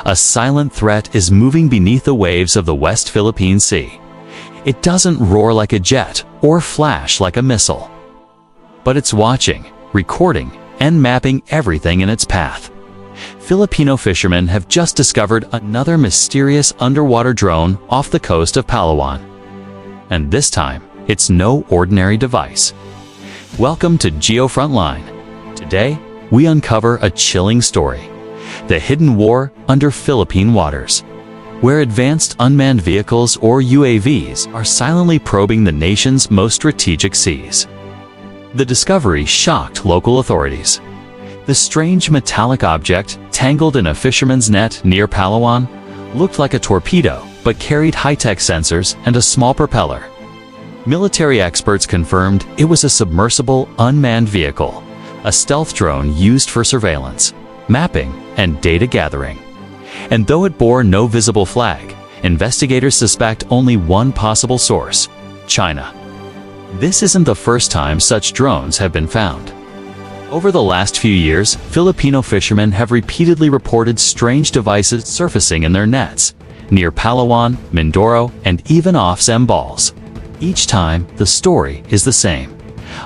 A silent threat is moving beneath the waves of the West Philippine Sea. It doesn't roar like a jet or flash like a missile. But it's watching, recording, and mapping everything in its path. Filipino fishermen have just discovered another mysterious underwater drone off the coast of Palawan. And this time, it's no ordinary device. Welcome to GeoFrontline. Today, we uncover a chilling story: the hidden war under Philippine waters, where advanced unmanned vehicles or UAVs are silently probing the nation's most strategic seas. The discovery shocked local authorities. The strange metallic object, tangled in a fisherman's net near Palawan, looked like a torpedo but carried high-tech sensors and a small propeller. Military experts confirmed it was a submersible unmanned vehicle, a stealth drone used for surveillance, mapping, and data gathering. And though it bore no visible flag, investigators suspect only one possible source: China. This isn't the first time such drones have been found. Over the last few years, Filipino fishermen have repeatedly reported strange devices surfacing in their nets, near Palawan, Mindoro, and even off Zambales. Each time, the story is the same: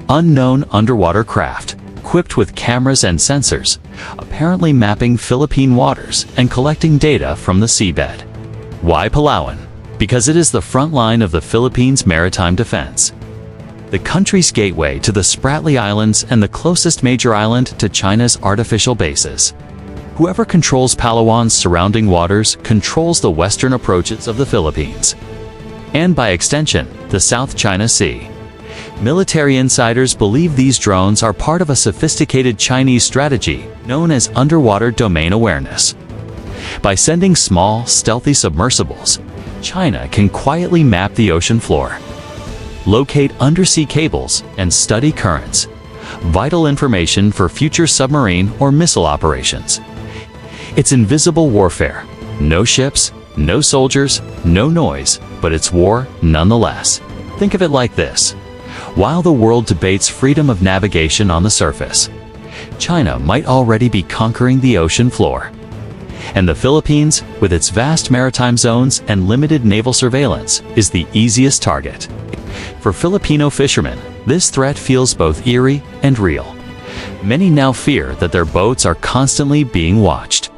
unknown underwater craft, equipped with cameras and sensors, apparently mapping Philippine waters and collecting data from the seabed. Why Palawan? Because it is the front line of the Philippines' maritime defense. The country's gateway to the Spratly Islands and the closest major island to China's artificial bases. Whoever controls Palawan's surrounding waters controls the western approaches of the Philippines, and by extension, the South China Sea. Military insiders believe these drones are part of a sophisticated Chinese strategy known as underwater domain awareness. By sending small, stealthy submersibles, China can quietly map the ocean floor, locate undersea cables, and study currents, vital information for future submarine or missile operations. It's invisible warfare. No ships, no soldiers, no noise, but it's war nonetheless. Think of it like this: while the world debates freedom of navigation on the surface, China might already be conquering the ocean floor. And the Philippines, with its vast maritime zones and limited naval surveillance, is the easiest target. For Filipino fishermen, this threat feels both eerie and real. Many now fear that their boats are constantly being watched.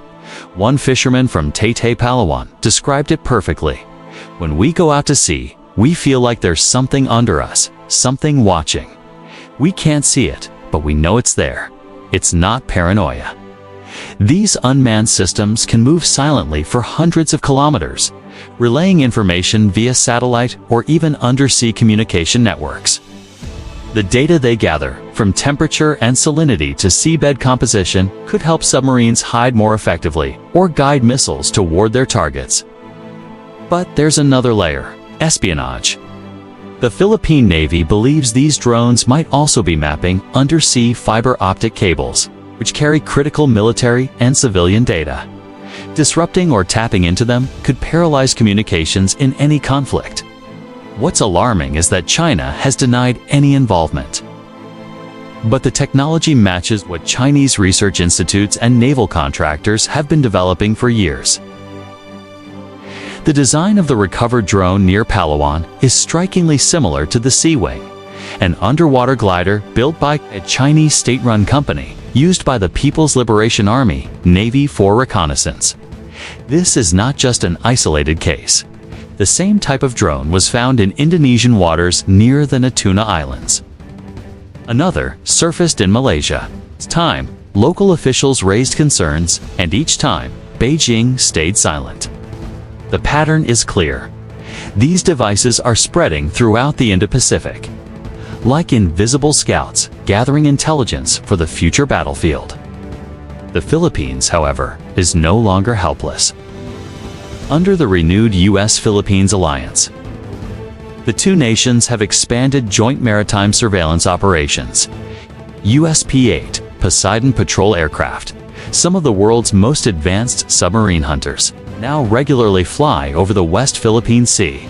One fisherman from Taytay, Palawan, described it perfectly: "When we go out to sea, we feel like there's something under us, something watching. We can't see it, but we know it's there. It's not paranoia." These unmanned systems can move silently for hundreds of kilometers, relaying information via satellite or even undersea communication networks. The data they gather, from temperature and salinity to seabed composition, could help submarines hide more effectively or guide missiles toward their targets. But there's another layer: espionage. The Philippine Navy believes these drones might also be mapping undersea fiber optic cables, which carry critical military and civilian data. Disrupting or tapping into them could paralyze communications in any conflict. What's alarming is that China has denied any involvement. But the technology matches what Chinese research institutes and naval contractors have been developing for years. The design of the recovered drone near Palawan is strikingly similar to the Sea Wing, an underwater glider built by a Chinese state-run company used by the People's Liberation Army Navy for reconnaissance. This is not just an isolated case. The same type of drone was found in Indonesian waters near the Natuna Islands. Another surfaced in Malaysia. This time, local officials raised concerns, and each time, Beijing stayed silent. The pattern is clear. These devices are spreading throughout the Indo-Pacific, like invisible scouts gathering intelligence for the future battlefield. The Philippines, however, is no longer helpless. Under the renewed U.S.-Philippines alliance, the two nations have expanded joint maritime surveillance operations. US P-8 Poseidon patrol aircraft, some of the world's most advanced submarine hunters, now regularly fly over the West Philippine Sea.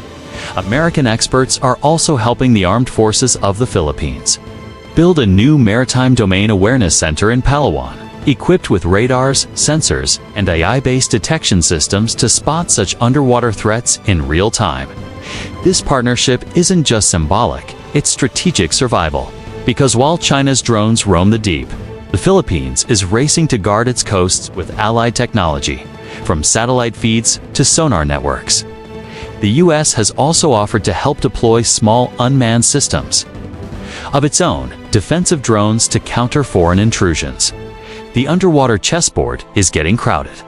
American experts are also helping the armed forces of the Philippines build a new maritime domain awareness center in Palawan, equipped with radars, sensors, and AI-based detection systems to spot such underwater threats in real time. This partnership isn't just symbolic, it's strategic survival. Because while China's drones roam the deep, the Philippines is racing to guard its coasts with allied technology, from satellite feeds to sonar networks. The U.S. has also offered to help deploy small unmanned systems of its own, defensive drones to counter foreign intrusions. The underwater chessboard is getting crowded.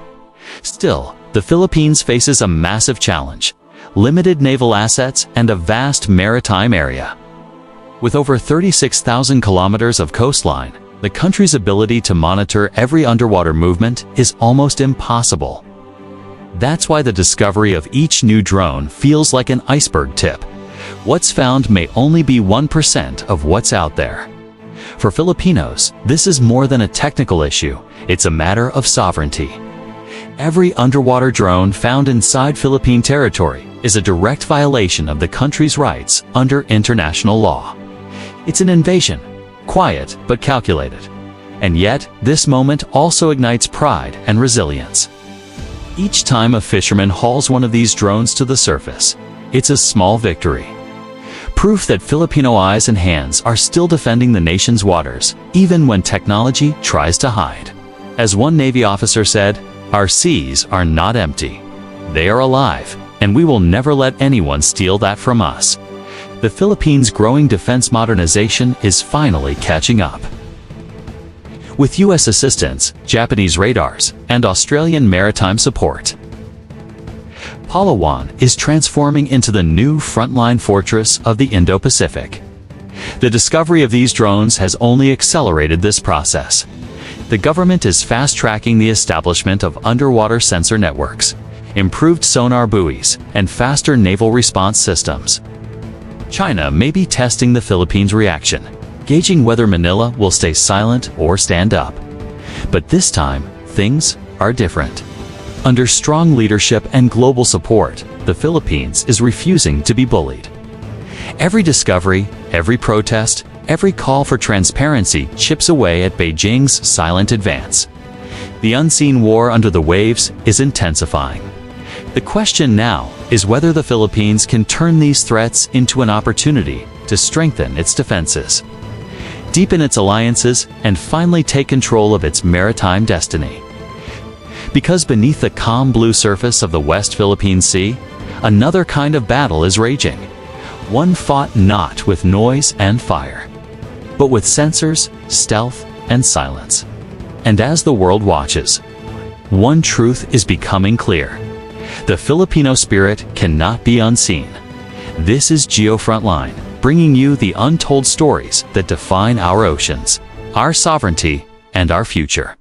Still, the Philippines faces a massive challenge: limited naval assets and a vast maritime area. With over 36,000 kilometers of coastline, the country's ability to monitor every underwater movement is almost impossible. That's why the discovery of each new drone feels like an iceberg tip. What's found may only be 1% of what's out there. For Filipinos, this is more than a technical issue, it's a matter of sovereignty. Every underwater drone found inside Philippine territory is a direct violation of the country's rights under international law. It's an invasion, quiet but calculated. And yet, this moment also ignites pride and resilience. Each time a fisherman hauls one of these drones to the surface, it's a small victory. Proof that Filipino eyes and hands are still defending the nation's waters, even when technology tries to hide. As one Navy officer said, "Our seas are not empty. They are alive, and we will never let anyone steal that from us." The Philippines' growing defense modernization is finally catching up. With U.S. assistance, Japanese radars, and Australian maritime support, Palawan is transforming into the new frontline fortress of the Indo-Pacific. The discovery of these drones has only accelerated this process. The government is fast-tracking the establishment of underwater sensor networks, improved sonar buoys, and faster naval response systems. China may be testing the Philippines' reaction, gauging whether Manila will stay silent or stand up. But this time, things are different. Under strong leadership and global support, the Philippines is refusing to be bullied. Every discovery, every protest, every call for transparency chips away at Beijing's silent advance. The unseen war under the waves is intensifying. The question now is whether the Philippines can turn these threats into an opportunity to strengthen its defenses, deepen its alliances, and finally take control of its maritime destiny. Because beneath the calm blue surface of the West Philippine Sea, another kind of battle is raging. One fought not with noise and fire, but with sensors, stealth, and silence. And as the world watches, one truth is becoming clear: the Filipino spirit cannot be unseen. This is GeoFrontline, bringing you the untold stories that define our oceans, our sovereignty, and our future.